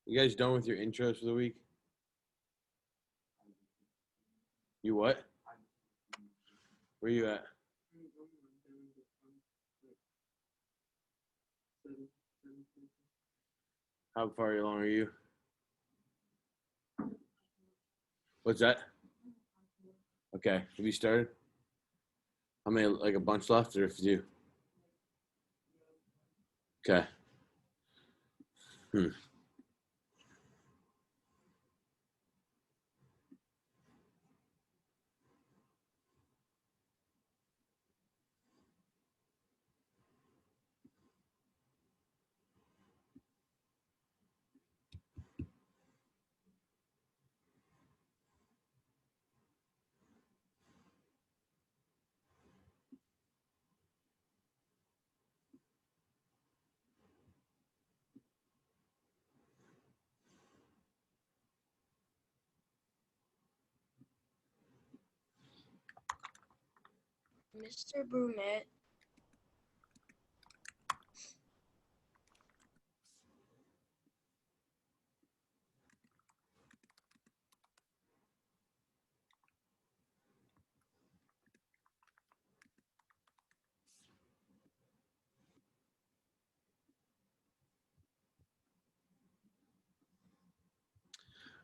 You guys done with your intros for the week? You what? Where you at? How far along are you? What's that? Okay. Have you started? How many, like a bunch left or a few? Okay. Hmm. Mr. Brunette.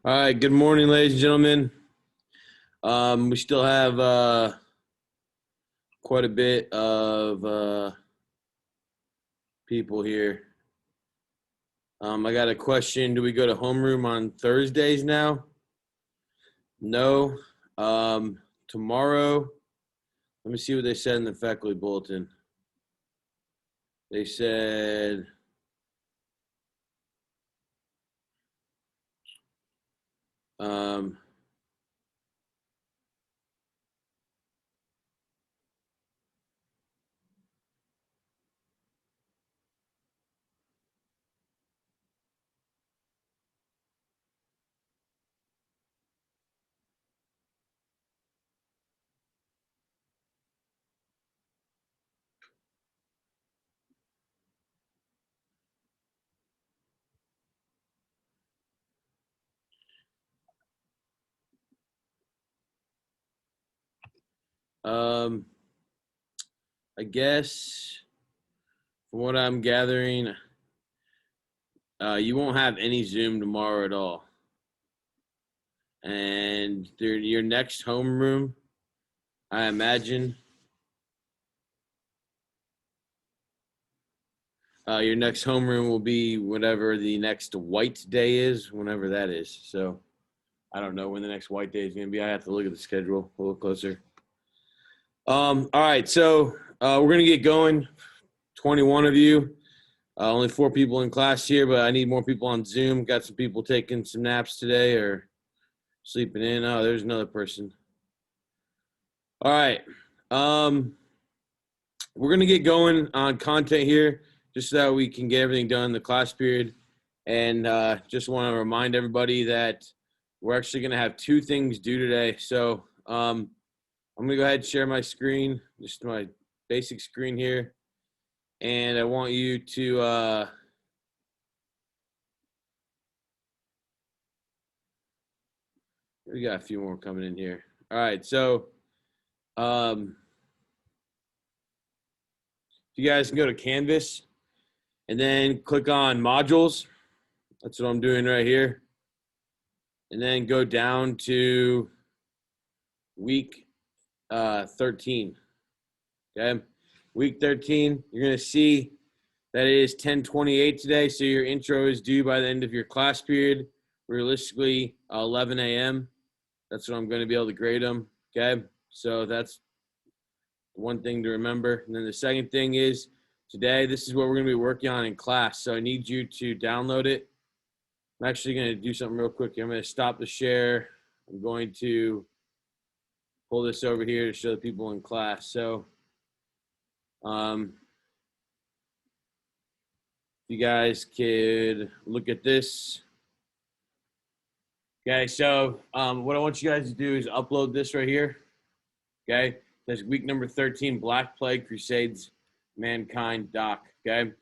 All right. Good morning, ladies and gentlemen. We still have quite a bit of people here. I got a question. Do we go to homeroom on Thursdays now? No. Tomorrow, let me see what they said in the faculty bulletin. They said um, I guess from what I'm gathering, you won't have any Zoom tomorrow at all. And your next homeroom, I imagine, your next homeroom will be whatever the next white day is, whenever that is. So I don't know when the next white day is going to be. I have to look at the schedule a little closer. All right, so we're going to get going. 21 of you. Only 4 people in class here, but I need more people on Zoom. Got some people taking some naps today or sleeping in. Oh, there's another person. All right. We're going to get going on content here just so that we can get everything done in the class period. And just want to remind everybody that we're actually going to have 2 things due today. So I'm going to go ahead and share my screen, just my basic screen here. And I want you to we got a few more coming in here. All right, so if you guys can go to Canvas and then click on modules. That's what I'm doing right here. And then go down to week 13. Okay, week 13, you're going to see that it is 10:28 today, so your intro is due by the end of your class period, realistically 11 a.m. That's when I'm going to be able to grade them, okay? So that's one thing to remember. And then the second thing is today, this is what we're going to be working on in class, so I need you to download it. I'm actually going to do something real quick. I'm going to stop the share. I'm going to pull this over here to show the people in class. So you guys could look at this. Okay, so what I want you guys to do is upload this right here. Okay, that's week number 13, Black Plague Crusades Mankind Doc. Okay,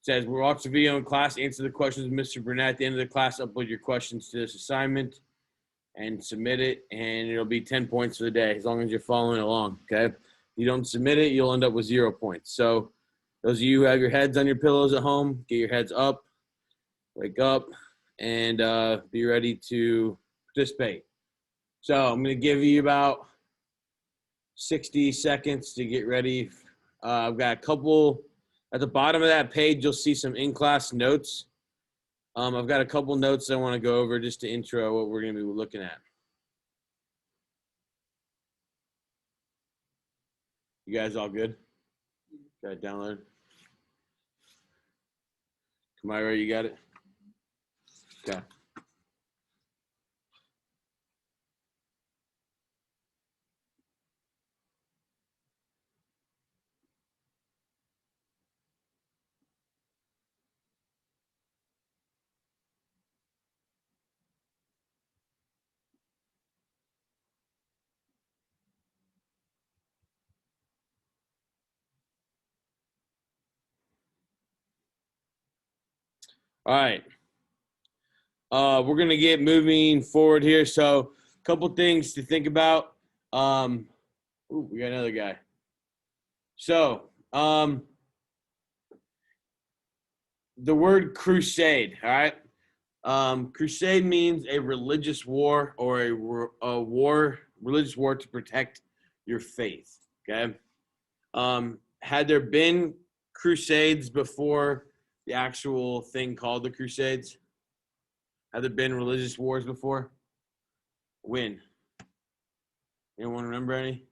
says, we'll watch the video in class, answer the questions with Mr. Burnett. At the end of the class, upload your questions to this assignment and submit it, and it'll be 10 points for the day as long as you're following along, okay? If you don't submit it, you'll end up with 0 points. So those of you who have your heads on your pillows at home, get your heads up, wake up, and be ready to participate. So I'm going to give you about 60 seconds to get ready. I've got a couple at the bottom of that page. You'll see some in-class notes. I've got a couple notes I want to go over just to intro what we're going to be looking at. You guys all good? Got it downloaded? Kamira, you got it? Okay. All right. We're going to get moving forward here. So a couple things to think about. We got another guy. So the word crusade, all right? Crusade means a religious war or religious war to protect your faith, okay? Had there been crusades before the actual thing called the Crusades? Have there been religious wars before? When? Anyone remember any?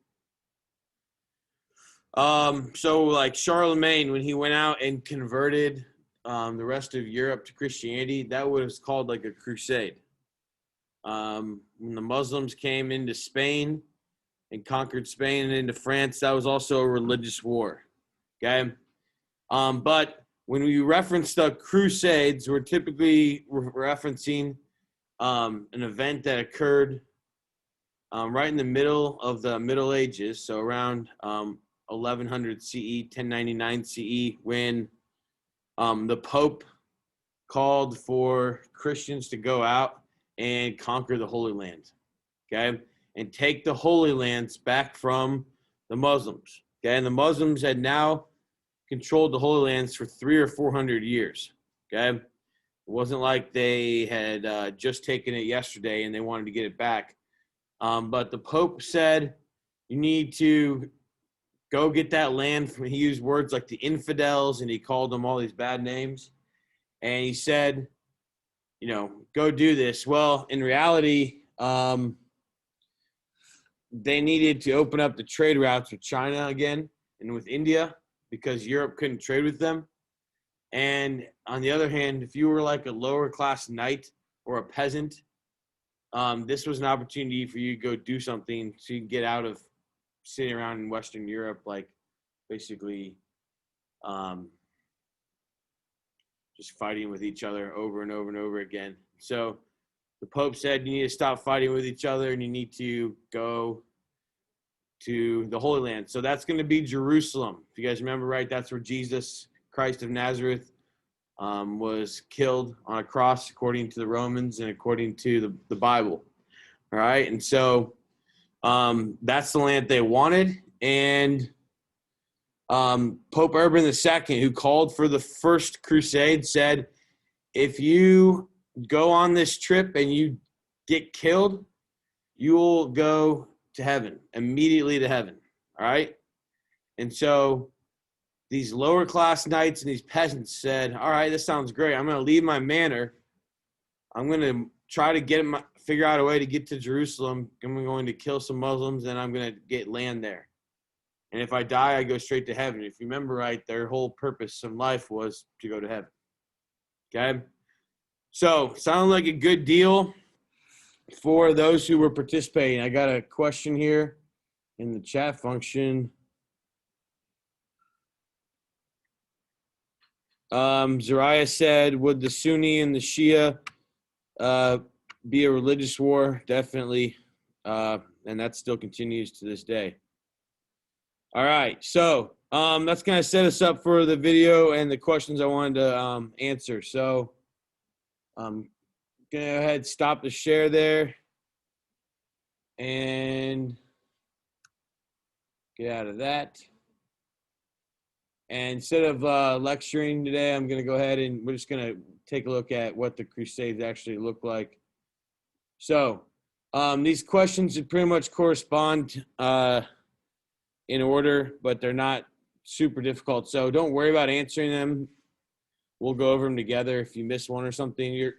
So like Charlemagne, when he went out and converted the rest of Europe to Christianity, that was called like a crusade. When the Muslims came into Spain and conquered Spain and into France, that was also a religious war. Okay. But when we reference the Crusades, we're typically referencing an event that occurred right in the middle of the Middle Ages, so around 1100 CE, 1099 CE, when the Pope called for Christians to go out and conquer the Holy Land, okay, and take the Holy Lands back from the Muslims, okay, and the Muslims had now controlled the Holy Lands for 300 or 400 years, okay. It wasn't like they had just taken it yesterday and they wanted to get it back. But the Pope said, you need to go get that land. He used words like the infidels, and he called them all these bad names. And he said, go do this. Well, in reality, they needed to open up the trade routes with China again and with India because Europe couldn't trade with them. And on the other hand, if you were like a lower class knight or a peasant, this was an opportunity for you to go do something so you can get out of sitting around in Western Europe, like basically just fighting with each other over and over and over again. So the Pope said you need to stop fighting with each other and you need to go to the Holy Land. So that's going to be Jerusalem. If you guys remember right, that's where Jesus Christ of Nazareth was killed on a cross according to the Romans and according to the Bible. All right. And so that's the land they wanted. And Pope Urban II, who called for the first crusade, said, if you go on this trip and you get killed, you will go to heaven, immediately to heaven. All right. And so these lower class knights and these peasants said, all right, this sounds great. I'm going to leave my manor. I'm going to try to figure out a way to get to Jerusalem. I'm going to kill some Muslims and I'm going to get land there. And if I die, I go straight to heaven. If you remember right, their whole purpose in life was to go to heaven. Okay? So, sounded like a good deal for those who were participating. I got a question here in the chat function. Zariah said, would the Sunni and the Shia be a religious war? Definitely. And that still continues to this day. All right. So That's going to set us up for the video and the questions I wanted to answer. So I'm going to go ahead and stop the share there and get out of that. And instead of lecturing today, I'm going to go ahead and we're just going to take a look at what the Crusades actually look like. So these questions would pretty much correspond in order, but they're not super difficult. So don't worry about answering them. We'll go over them together. If you miss one or something,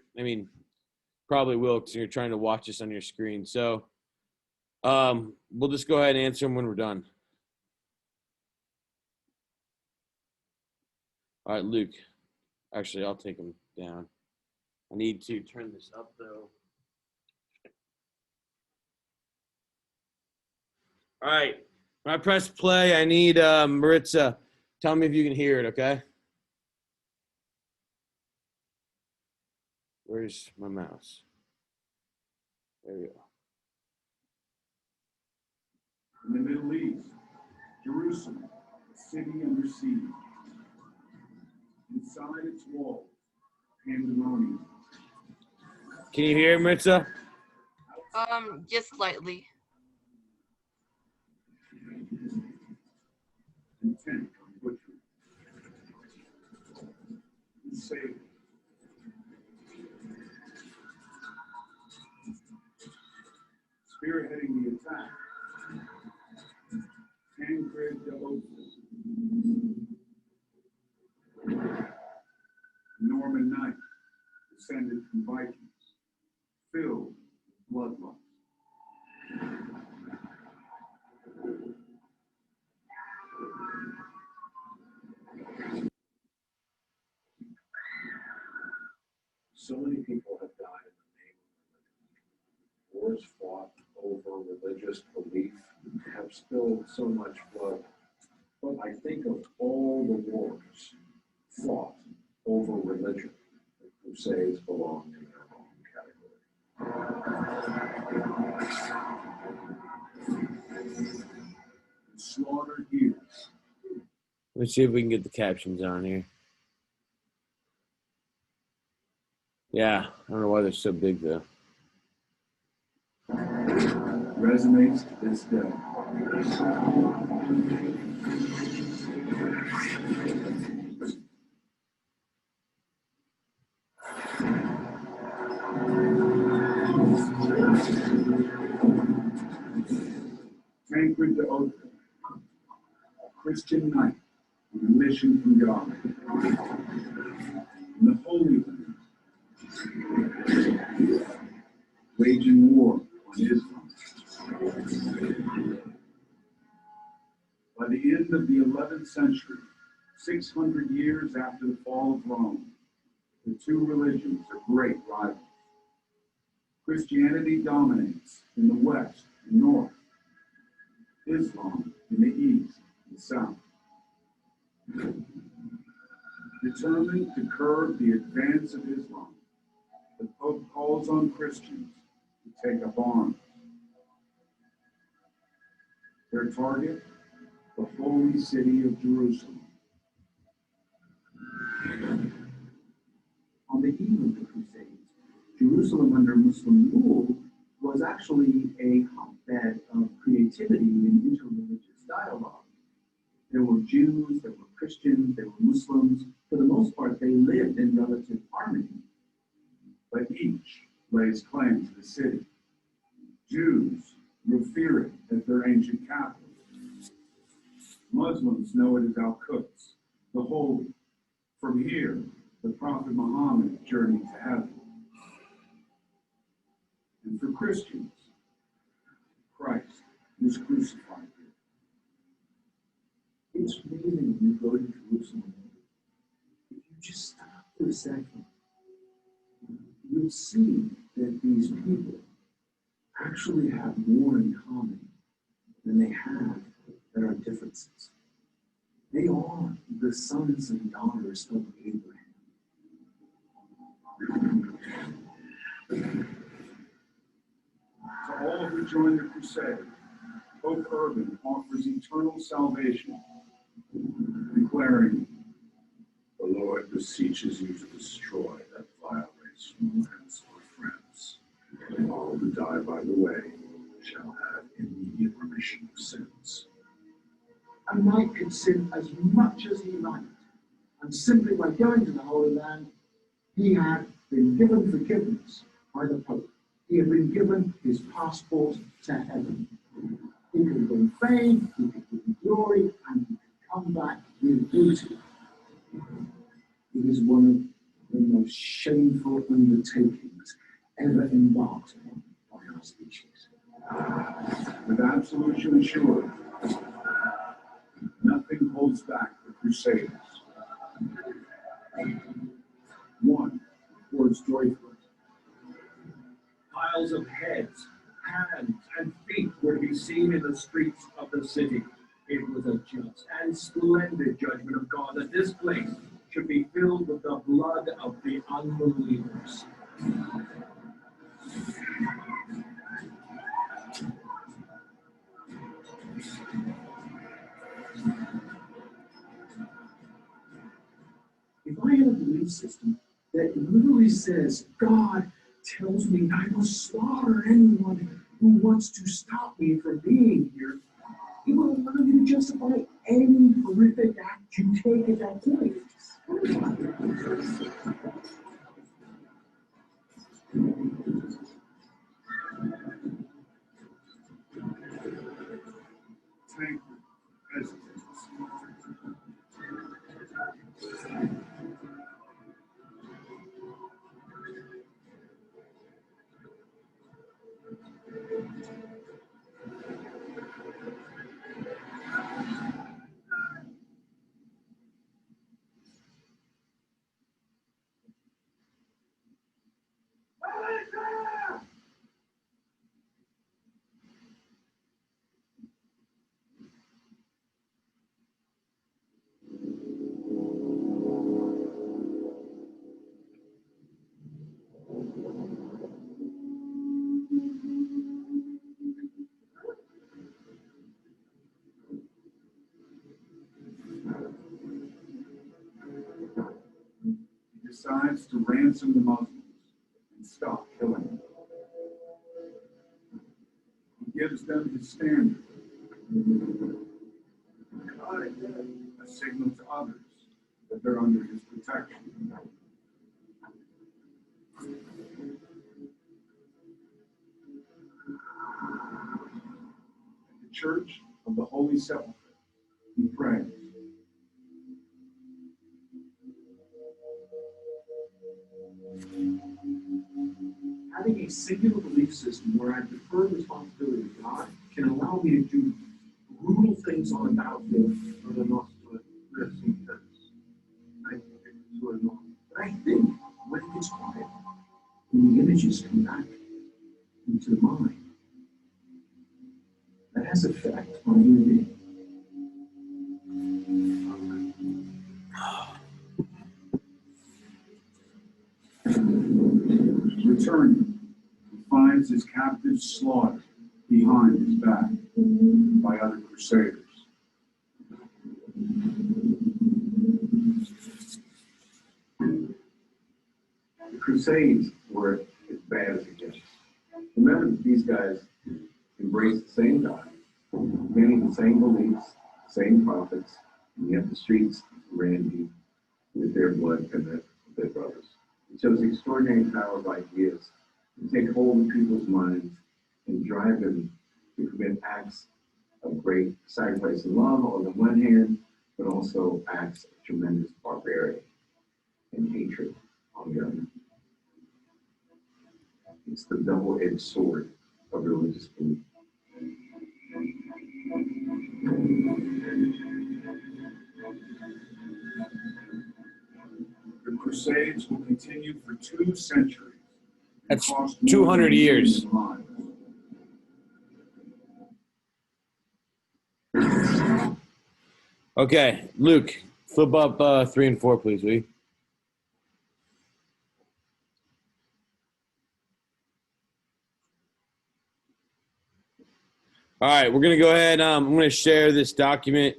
probably will because you're trying to watch this on your screen. So we'll just go ahead and answer them when we're done. All right, Luke. Actually, I'll take them down. I need to turn this up, though. All right. When I press play, I need Maritza. Tell me if you can hear it, okay? Where's my mouse? There we go. In the Middle East, Jerusalem, a city under siege. Inside its walls, pandemonium. Can you hear it, Maritza? Just slightly. Intent on butchery. Enslavement. Spearheading the attack. Tancred de Oates. Norman Knight, descended from Vikings, filled with bloodlust. So many people have died in the name of religion. Wars fought over religious belief have spilled so much blood. But I think of all the wars fought over religion, the Crusades belong in their own category. Slaughtered years. Let's see if we can get the captions on here. Yeah, I don't know why they're so big, though. Resonates to this day. Tancred de Oates, a Christian knight on a mission from God. In the Holy Land, waging war on Islam. By the end of the 11th century, 600 years after the fall of Rome, the two religions are great rivals. Christianity dominates in the west and north, Islam in the east and south. Determined to curb the advance of Islam, the Pope calls on Christians to take up arms. Their target, the holy city of Jerusalem. On the eve of the Crusades, Jerusalem under Muslim rule was actually a hotbed of creativity and interreligious dialogue. There were Jews, there were Christians, there were Muslims. For the most part, they lived in relative harmony. But each lays claim to the city. Jews revere it as their ancient capital. Muslims know it as Al-Quds, the holy. From here, the Prophet Muhammad journeyed to heaven. And for Christians, Christ was crucified here. It's amazing when you go to Jerusalem. If you just stop for a second, you'll see that these people actually have more in common than they have that are differences. They are the sons and daughters of Abraham. To all who join the crusade, Pope Urban offers eternal salvation declaring, the Lord beseeches you to destroy that vile race from whence our friends, and all who die by the way, shall have immediate remission of sins. A knight could sin as much as he liked, and simply by going to the Holy Land, he had been given forgiveness by the Pope. He had been given his passport to heaven. He could win fame, he could win glory, and he could come back with beauty. It is one of the most shameful undertakings ever embarked on by our species. With absolution assured, nothing holds back the Crusaders. One towards Joyford. Piles of heads, hands, and feet were to be seen in the streets of the city. It was a just and splendid judgment of God that this place should be filled with the blood of the unbelievers. If I had a belief system that literally says, God tells me I must slaughter anyone who wants to stop me from being here, he will allow you to justify any horrific act you take at that point. Tancred hesitates. He decides to ransom the Muslims and stop killing them. He gives them his standard, a signal to others that they're under his protection. At the Church of the Holy Sepulchre, he prays. Having a singular belief system where I defer responsibility to God can allow me to do brutal things on a battlefield. But I think when it gets quiet, when the images come back into the mind, that has effect on you and me. Returning, he finds his captives slaughtered behind his back by other crusaders. The Crusades were as bad as it gets. Remember that these guys embraced the same God, many of the same beliefs, same prophets, and yet the streets ran deep with their blood and that of their brothers. It shows the extraordinary power of ideas to take hold of people's minds and drive them to commit acts of great sacrifice and love on the one hand, but also acts of tremendous barbarity and hatred on the other. It's the double-edged sword of religious belief. The Crusades will continue for 2 centuries. and That's cost more 200 than years. lives. Okay, Luke, flip up 3 and 4, please, will you? All right, we're going to go ahead. I'm going to share this document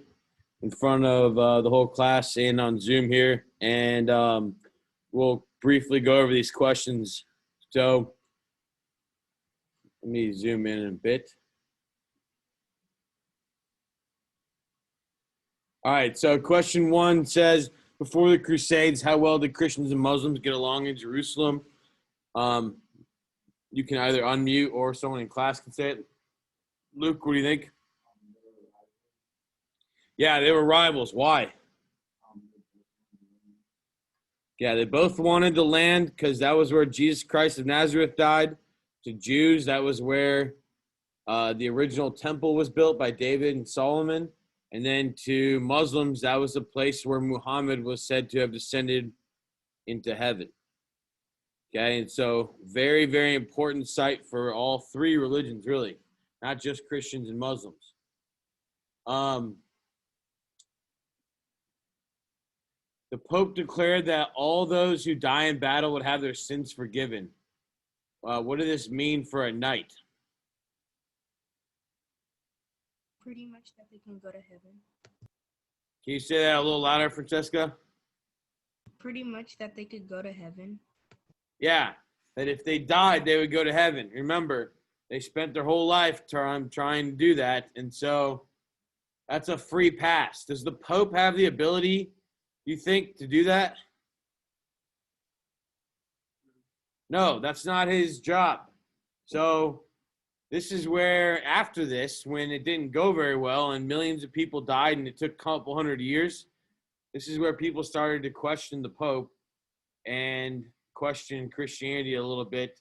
in front of the whole class and on Zoom here, and we'll briefly go over these questions. So let me zoom in a bit. All right, so question 1 says, before the Crusades, how well did Christians and Muslims get along in Jerusalem? You can either unmute or someone in class can say it. Luke, what do you think? Yeah, they were rivals. Why? Yeah, they both wanted the land because that was where Jesus Christ of Nazareth died. To Jews, that was where the original temple was built by David and Solomon. And then to Muslims, that was the place where Muhammad was said to have descended into heaven. Okay, and so very, very important site for all three religions, really, not just Christians and Muslims. The Pope declared that all those who die in battle would have their sins forgiven. What did this mean for a knight? Pretty much that they can go to heaven. Can you say that a little louder, Francesca? Pretty much that they could go to heaven. Yeah, that if they died, they would go to heaven. Remember, they spent their whole lifetime trying to do that, and so that's a free pass. Does the Pope have the ability, you think, to do that? No, that's not his job. So this is where, after this, when it didn't go very well and millions of people died and it took a couple hundred years, this is where people started to question the Pope and question Christianity a little bit.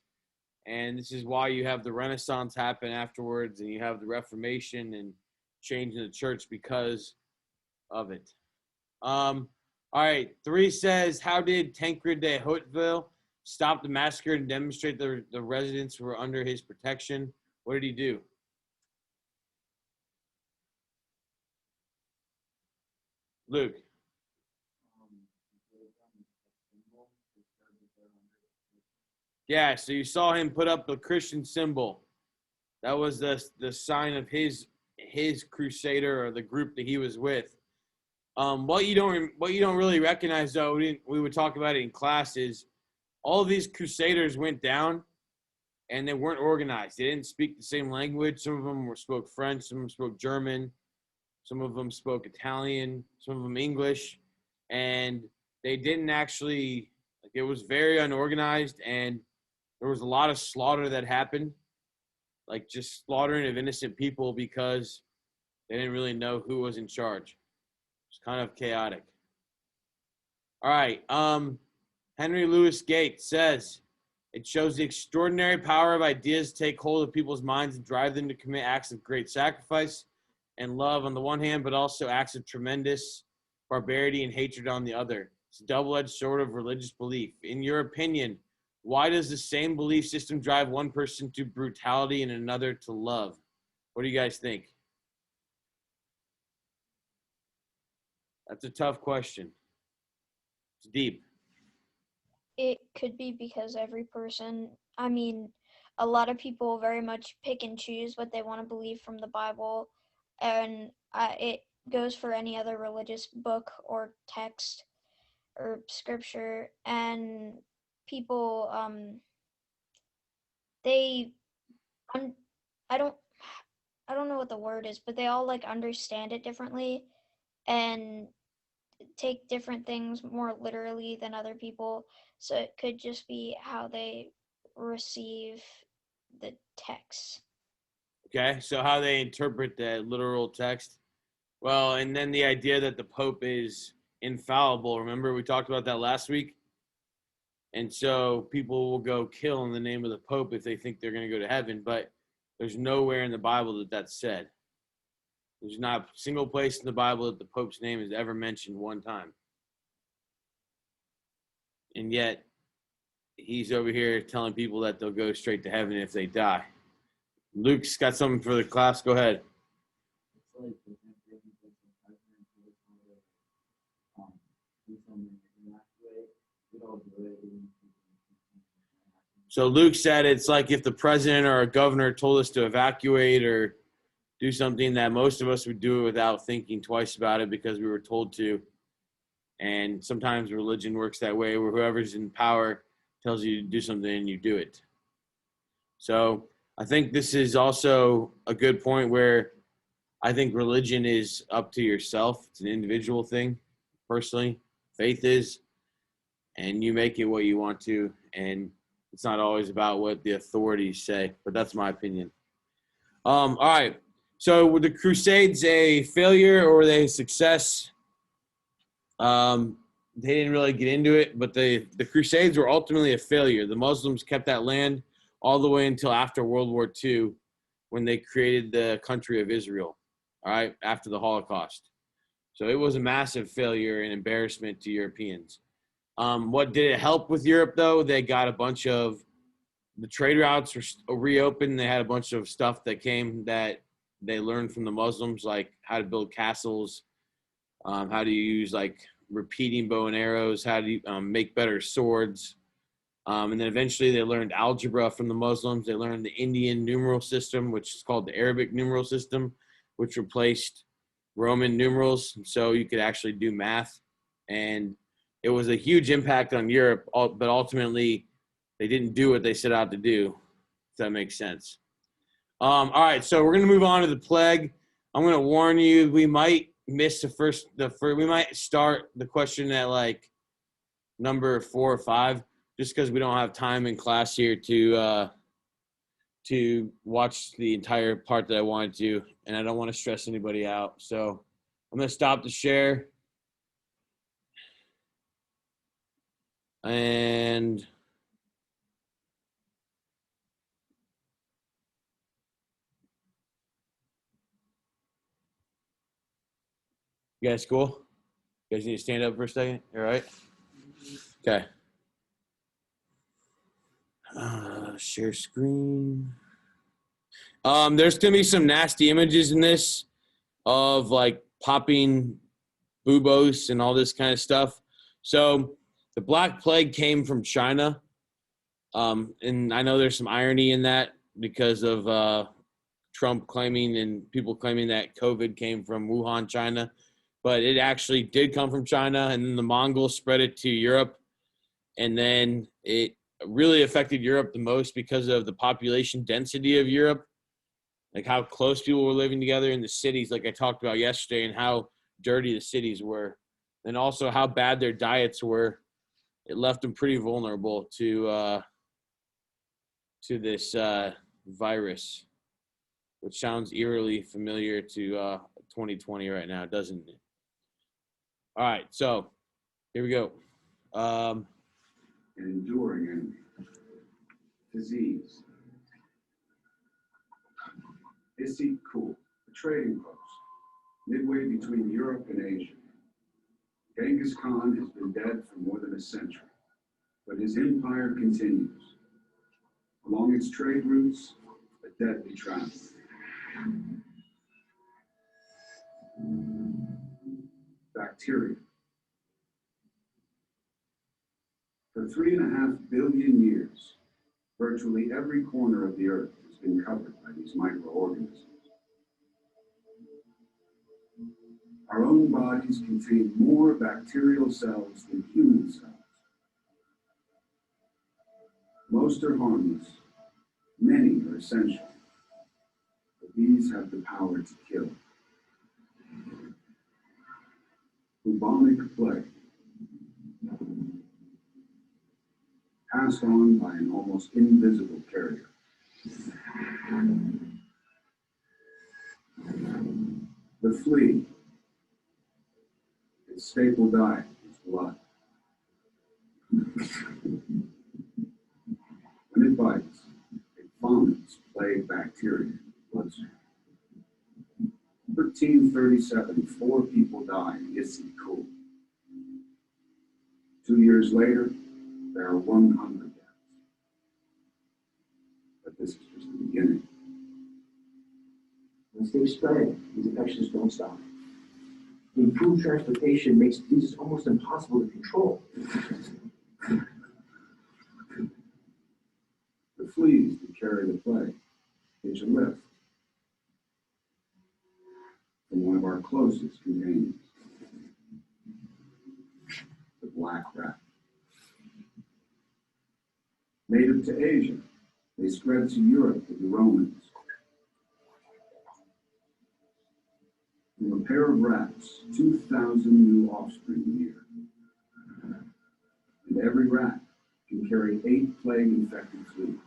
And this is why you have the Renaissance happen afterwards, and you have the Reformation and changing the church because of it. All right, 3 says, how did Tancred de Hauteville stop the massacre and demonstrate the residents were under his protection? What did he do? Luke. Yeah, so you saw him put up the Christian symbol. That was the sign of his crusader, or the group that he was with. What you don't really recognize, though, we would talk about it in class, is all of these crusaders went down and they weren't organized. They didn't speak the same language. Some of them spoke French, some of them spoke German, some of them spoke Italian, some of them English, and they didn't actually, like, it was very unorganized, and there was a lot of slaughter that happened, like just slaughtering of innocent people because they didn't really know who was in charge. It's kind of chaotic. All right. Henry Louis Gates says, it shows the extraordinary power of ideas to take hold of people's minds and drive them to commit acts of great sacrifice and love on the one hand, but also acts of tremendous barbarity and hatred on the other. It's a double-edged sword of religious belief. In your opinion, why does the same belief system drive one person to brutality and another to love? What do you guys think? That's a tough question. It's deep. It could be because every person, I mean, a lot of people very much pick and choose what they want to believe from the Bible, and it goes for any other religious book or text or scripture, and people, I don't know what the word is, but they all like understand it differently and take different things more literally than other people. So it could just be how they receive the text. Okay, so how they interpret the literal text. Well, and then the idea that the Pope is infallible. Remember, we talked about that last week? And so people will go kill in the name of the Pope if they think they're going to go to heaven, but there's nowhere in the Bible that that's said. There's not a single place in the Bible that the Pope's name is ever mentioned one time. And yet, he's over here telling people that they'll go straight to heaven if they die. Luke's got something for the class. Go ahead. So Luke said it's like if the president or a governor told us to evacuate or do something that most of us would do without thinking twice about it because we were told to. And sometimes religion works that way, where whoever's in power tells you to do something and you do it. So I think this is also a good point where I think religion is up to yourself. It's an individual thing, personally. Faith is, and you make it what you want to, and it's not always about what the authorities say, but that's my opinion. All right. So were the Crusades a failure or were they a success? They didn't really get into it, but the Crusades were ultimately a failure. The Muslims kept that land all the way until after World War II, when they created the country of Israel, all right, after the Holocaust. So it was a massive failure and embarrassment to Europeans. What did it help with Europe, though? They got a bunch of the trade routes were reopened. They had a bunch of stuff that came that they learned from the Muslims, like how to build castles, how to use like repeating bow and arrows, how to make better swords. And then eventually they learned algebra from the Muslims. They learned the Indian numeral system, which is called the Arabic numeral system, which replaced Roman numerals. So you could actually do math. And it was a huge impact on Europe, but ultimately they didn't do what they set out to do, if that makes sense. All right, so we're going to move on to the plague. I'm going to warn you, we might miss the first, we might start the question at like number 4 or 5, just because we don't have time in class here to watch the entire part that I wanted to, and I don't want to stress anybody out. So I'm going to stop the share. And you guys cool? You guys need to stand up for a second? All right? Okay. Share screen. There's going to be some nasty images in this of like popping buboes and all this kind of stuff. So the Black Plague came from China. And I know there's some irony in that because of Trump claiming and people claiming that COVID came from Wuhan, China. But it actually did come from China, and then the Mongols spread it to Europe. And then it really affected Europe the most because of the population density of Europe, like how close people were living together in the cities, like I talked about yesterday, and how dirty the cities were, and also how bad their diets were. It left them pretty vulnerable to this virus, which sounds eerily familiar to 2020 right now, doesn't it? All right, so here we go. An enduring enemy. Disease. Issyk Kul, a trading post, midway between Europe and Asia. Genghis Khan has been dead for more than a century, but his empire continues. Along its trade routes, a deadly travel. Bacteria. For 3.5 billion years, virtually every corner of the earth has been covered by these microorganisms. Our own bodies contain more bacterial cells than human cells. Most are harmless, many are essential, but these have the power to kill. Bubonic plague, passed on by an almost invisible carrier. The flea, its staple diet is blood. When it bites, it vomits plague bacteria in the bloodstream. 1337, 4 people died in Issyk Kul. 2 years later, there are 100 deaths. But this is just the beginning. Once they've spread, these infections don't stop. The improved transportation makes diseases almost impossible to control. The fleas that carry the plague hitch a lift. from one of our closest companions, the black rat. Native to Asia, they spread to Europe with the Romans. From a pair of rats, 2,000 new offspring a year. And every rat can carry 8 plague-infected fleas.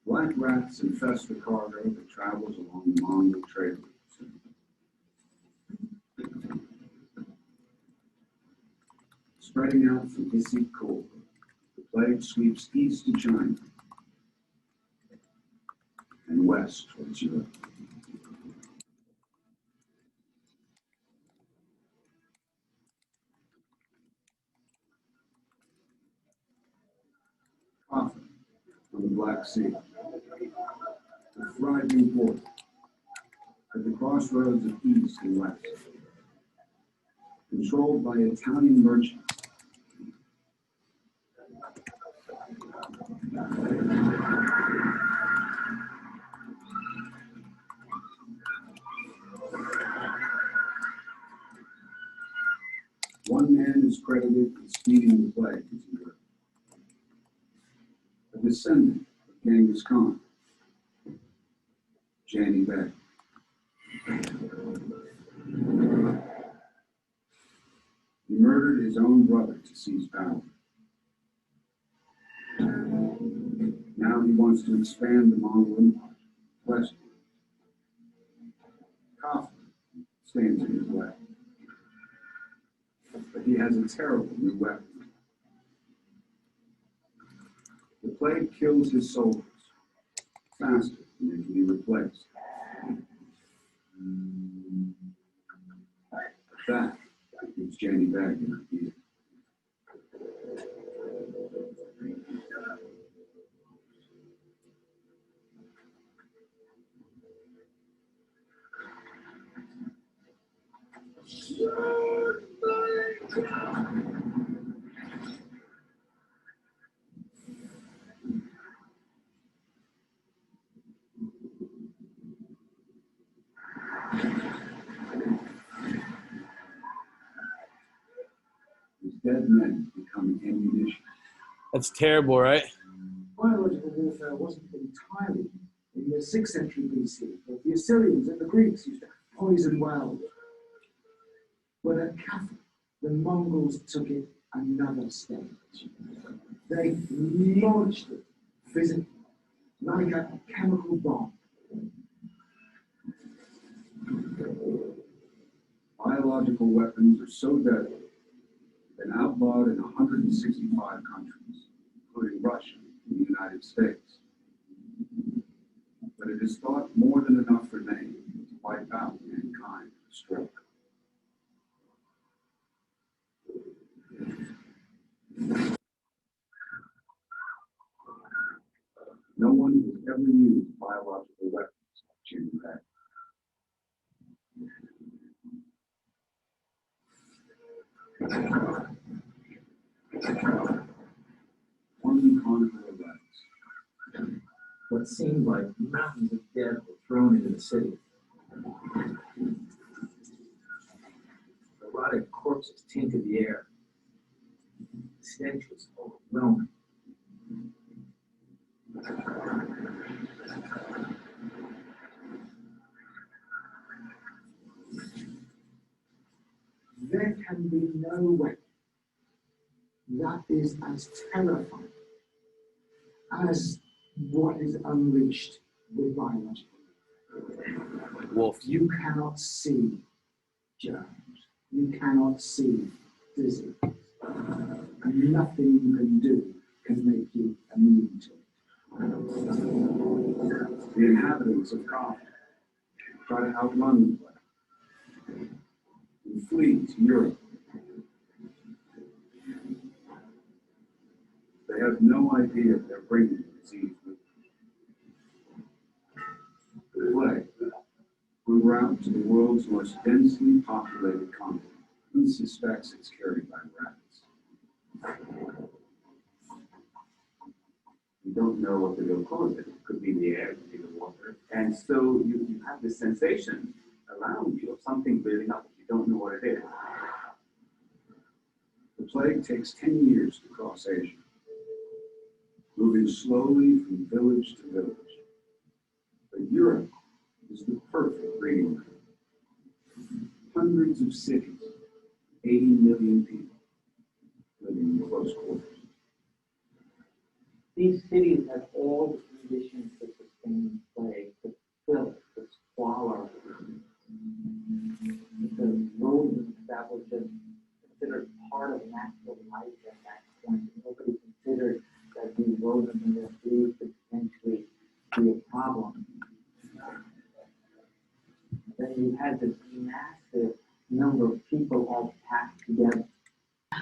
Black rats infest the cargo that travels along the Mongol trade routes. Spreading out from Issyk-Kul, the plague sweeps east to China and west towards Europe. Often from the Black Sea, a thriving port at the crossroads of east and west, controlled by Italian merchants. One man is credited with speeding the plague into Europe. A descendant of Genghis Khan, Jani Beg. He murdered his own brother to seize power. Now he wants to expand the Mongol Empire westward. Kaffa stands in his way. But he has a terrible new weapon. The plague kills his soldiers faster than they can be replaced. That gives Jani Beg an idea. His dead men become ammunition. That's terrible, right? Biological warfare wasn't entirely in the 6th century BC, but the Assyrians and the Greeks used to poison wells. But at Kaffa, the Mongols took it another stage. They launched it physically, like a chemical bomb. Biological weapons are so deadly, they've been outlawed in 165 countries, including Russia and the United States. But it is thought more than enough for name to wipe out mankind with a stroke. No one has ever used biological weapons like Jani Beg. One conical events. What seemed like mountains of dead were thrown into the city. The rotted corpses tainted the air. The stench was overwhelming. There can be no way that is as terrifying as what is unleashed with biological. Wolf. You cannot see germs. You cannot see disease. And nothing you can do can make you immune to it. The inhabitants of Kaffa try to outrun the plague and flee to Europe. They have no idea they're bringing the disease with them. The plague grew out to the world's most densely populated continent. Who suspects it's carried by rats? We don't know what could have caused it. It could be the air, it could be the water. And so you have this sensation around you of something building up. You don't know what it is. The plague takes 10 years to cross Asia, moving slowly from village to village. But Europe is the perfect breeding ground. Hundreds of cities, 80 million people living in close quarters. These cities have all the conditions to sustain plague, to filth, to squalor. The rodents that were just considered part of natural life at that point. Nobody considered that these rodents and their food could potentially be a problem. Then you had this massive number of people all packed together.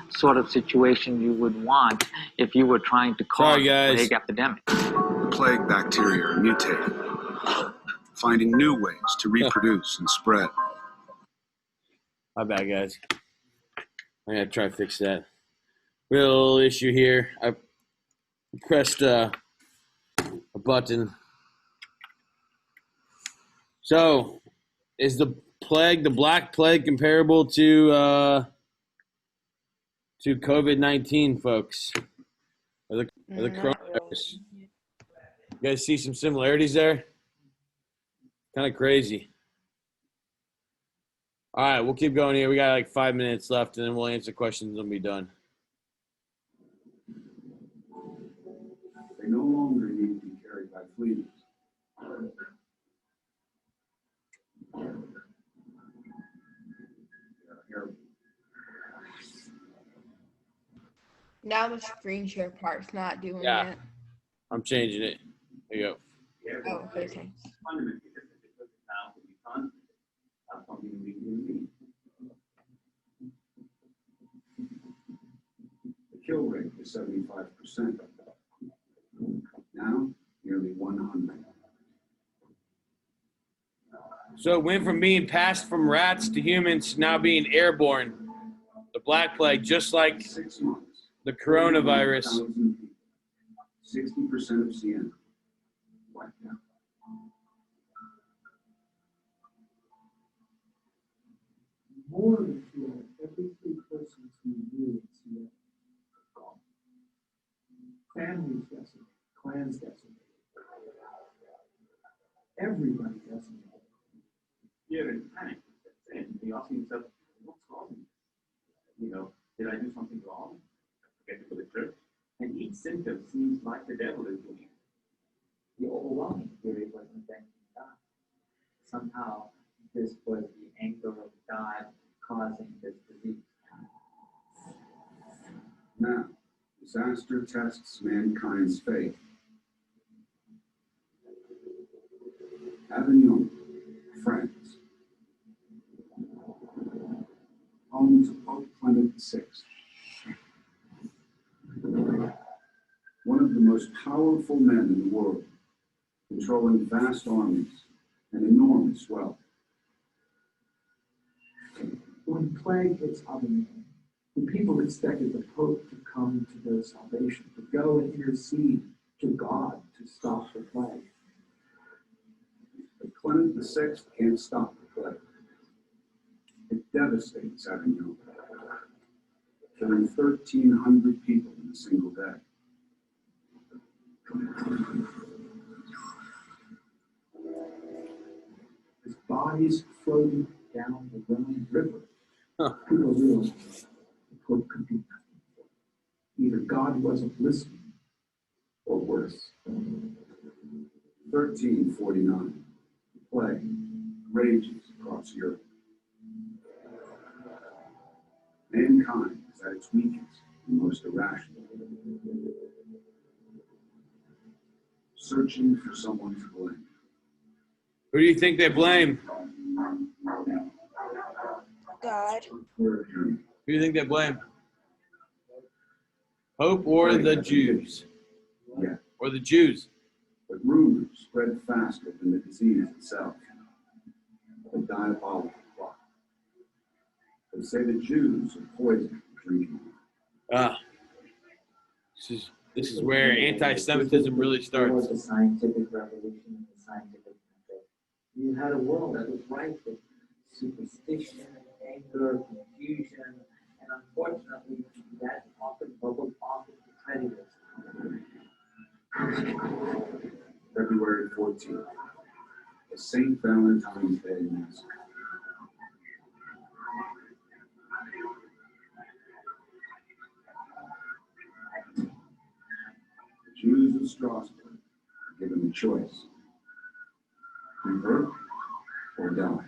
Sort of situation you would want if you were trying to cause Sorry, guys. a plague epidemic. Plague bacteria are mutating, finding new ways to reproduce and spread. My bad, guys. I gotta try to fix that. Real issue here. I pressed a button. So, is the plague, the Black Plague, comparable to COVID-19, folks? Or the Not coronavirus? really. You guys see some similarities there? Kind of crazy. All right, we'll keep going here. We got like 5 minutes left, and then we'll answer questions and we'll be done. They no longer need to be carried by fleas. Now the screen share part's not doing Yeah. it. I'm changing it. There you go. Oh, okay, thanks. Fundamentally different because it now will be constant. That's something we can read. The kill rate was 75%. Now, nearly 100. So it went from being passed from rats to humans to now being airborne. The Black Plague, just like 6 months. the coronavirus. 1,000 people. 60% of Siena wiped out. More than fear, every 3 persons who knew in Seattle are gone. Families decimated, clans decimated. Everybody decimated. Fear and panic. And he asking himself, what's causing this? You know, did I do something wrong? Forget to go to church. And each symptom seems like the devil is doing it. The overwhelming theory was inventing God. Somehow, this was the anger of God causing this disease. Now, disaster tests mankind's faith. Avignon, France. Home to Pope Clement VI. One of the most powerful men in the world, controlling vast armies and enormous wealth. When plague hits Avignon, the people expected the Pope to come to their salvation, to go and intercede to God to stop the plague. But Clement VI can't stop the plague. It devastates Avignon, killing 1,300 people in a single day. As bodies floated down the Rhine River, people realized the Pope could do nothing. Either God wasn't listening, or worse. 1349, the plague rages across Europe. Mankind is at its weakest and most irrational, searching for someone to blame. Who do you think they blame? God. Where Who do you think they blame? Pope or the Jews? Yeah, Or the Jews? but rumors spread faster than the disease itself. A diabolical plot. They say the Jews are poisoned drinking. Ah. This is This is where anti-Semitism really There was starts. a scientific revolution in the scientific method. You had a world that was rife with superstition, anger, confusion, and unfortunately, that often bubbled off into prejudice. February 14th, the St. Valentine's Day Massacre. The Jews of Strasbourg were given the choice: convert or die.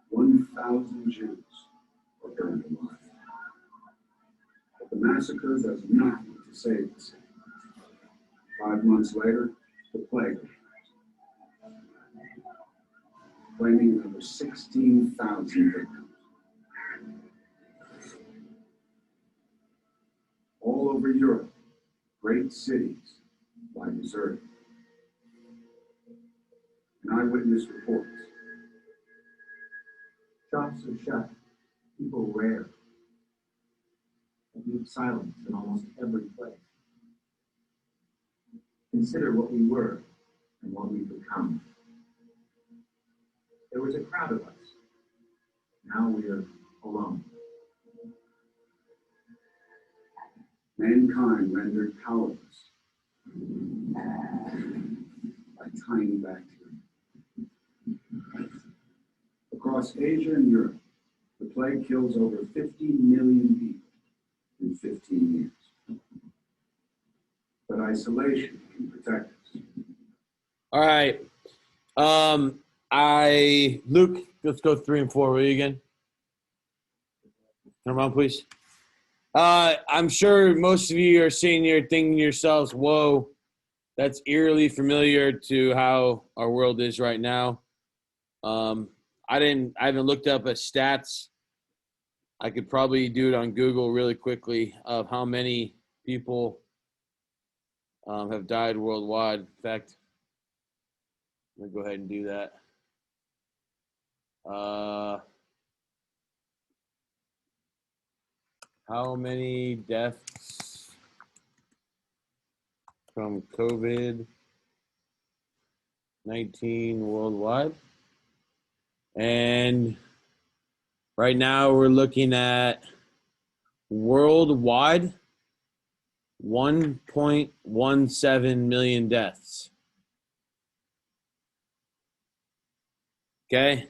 "1,000 Jews were burned alive. But the massacre does nothing to save the city. 5 months later, the plague arrived, claiming over 16,000 victims. All over Europe, great cities lie deserted. And eyewitness reports. Shops are shut, people rare, and deep silence in almost every place. Consider what we were and what we've become. There was a crowd of us. Now we are alone. Mankind rendered powerless by tiny bacteria. Across Asia and Europe, the plague kills over 50 million people in 15 years. But isolation can protect us. All right. Luke, let's go 3 and 4. Will you again? Come on, please. I'm sure most of you are sitting here thinking to yourselves, whoa, that's eerily familiar to how our world is right now. I haven't looked up at stats. I could probably do it on Google really quickly of how many people have died worldwide. In fact, I'm going to go ahead and do that. How many deaths from COVID-19 worldwide? And right now we're looking at worldwide 1.17 million deaths. Okay?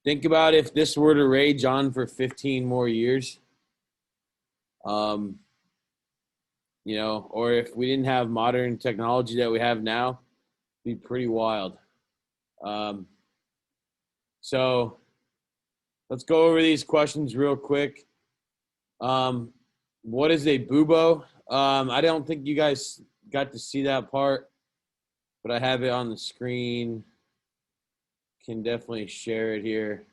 Think about if this were to rage on for 15 more years. Or if we didn't have modern technology that we have now, it'd be pretty wild. So let's go over these questions real quick. What is a bubo? I don't think you guys got to see that part, but I have it on the screen. Can definitely share it here.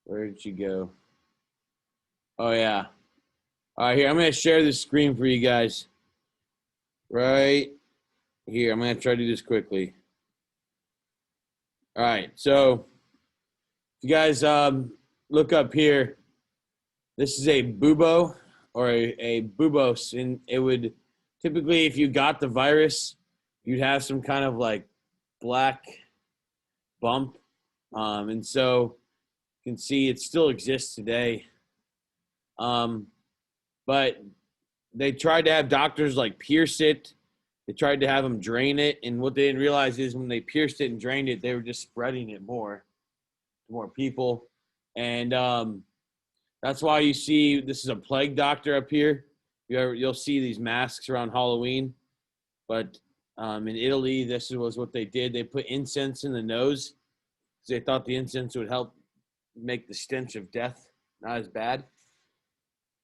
Where did you go? Oh, yeah. All right, here, I'm going to share the screen for you guys. Right here. I'm going to try to do this quickly. All right, so if you guys look up here, this is a bubo or a bubos, and it would typically, if you got the virus, you'd have some kind of like black bump. And so you can see it still exists today. But they tried to have doctors like pierce it. They tried to have them drain it. And what they didn't realize is when they pierced it and drained it, they were just spreading it more to more people. And that's why you see this is a plague doctor up here. You'll see these masks around Halloween. But in Italy, this was what they did. They put incense in the nose because they thought the incense would help make the stench of death not as bad.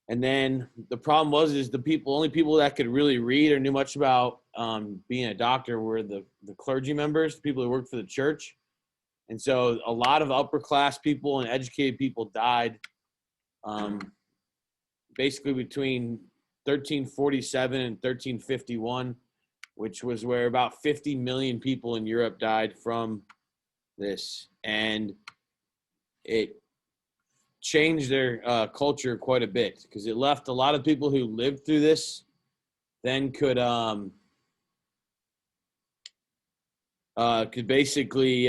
And then the problem was the only people that could really read or knew much about being a doctor were the clergy members, people who worked for the church. And so a lot of upper class people and educated people died basically between 1347 and 1351, which was where about 50 million people in Europe died from this. And it changed their culture quite a bit because it left a lot of people who lived through this then could basically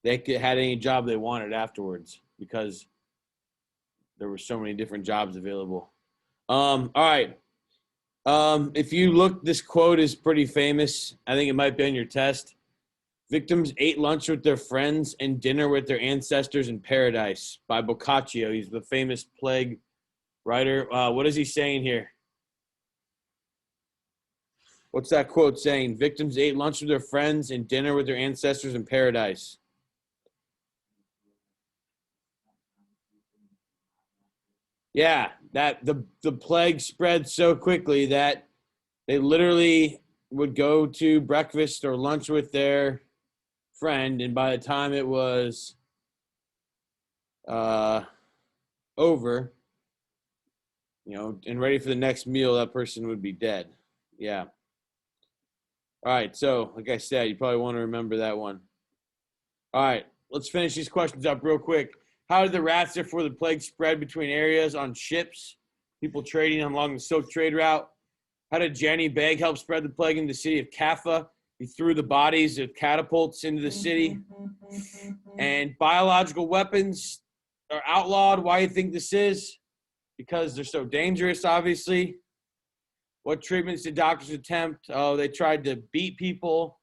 they could had any job they wanted afterwards because there were so many different jobs available. All right. If you look, this quote is pretty famous. I think it might be on your test. Victims ate lunch with their friends and dinner with their ancestors in paradise, by Boccaccio. He's the famous plague writer. What is he saying here? What's that quote saying? Victims ate lunch with their friends and dinner with their ancestors in paradise. Yeah, that the plague spread so quickly that they literally would go to breakfast or lunch with their friend, and by the time it was over, and ready for the next meal, that person would be dead. Yeah. All right, so like I said, you probably want to remember that one. All right, let's finish these questions up real quick. How did the rats, therefore, the plague spread between areas on ships, people trading along the Silk Trade route? How did Jenny Beg help spread the plague in the city of Kaffa? He threw the bodies of catapults into the city. And biological weapons are outlawed. Why do you think this is? Because they're so dangerous, obviously. What treatments did doctors attempt? Oh, they tried to beat people.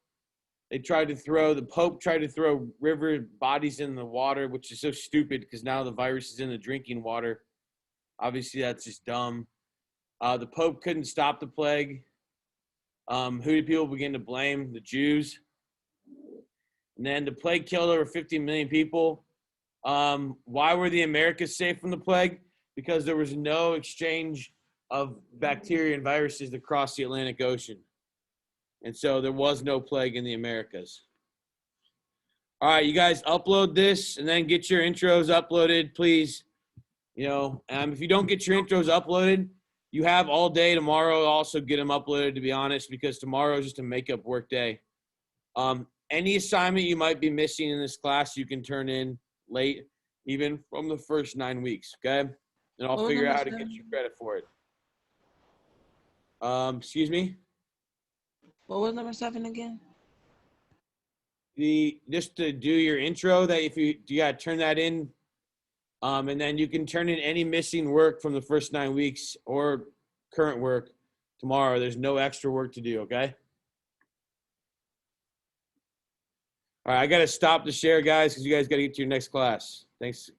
The Pope tried to throw river bodies in the water, which is so stupid because now the virus is in the drinking water. Obviously, that's just dumb. The Pope couldn't stop the plague. Who did people begin to blame? The Jews. And then the plague killed over 50 million people. Why were the Americas safe from the plague? Because there was no exchange of bacteria and viruses across the Atlantic Ocean. And so there was no plague in the Americas. All right, you guys upload this and then get your intros uploaded, please. If you don't get your intros uploaded, you have all day tomorrow to also get them uploaded, to be honest, because tomorrow is just a makeup work day. Any assignment you might be missing in this class, you can turn in late, even from the first 9 weeks, okay? And I'll figure out how to get you credit for it. Excuse me? What was number 7 again? Just to do your intro, that if you gotta turn that in, and then you can turn in any missing work from the first 9 weeks or current work tomorrow. There's no extra work to do, okay? All right, I gotta stop the share, guys, because you guys gotta get to your next class. Thanks.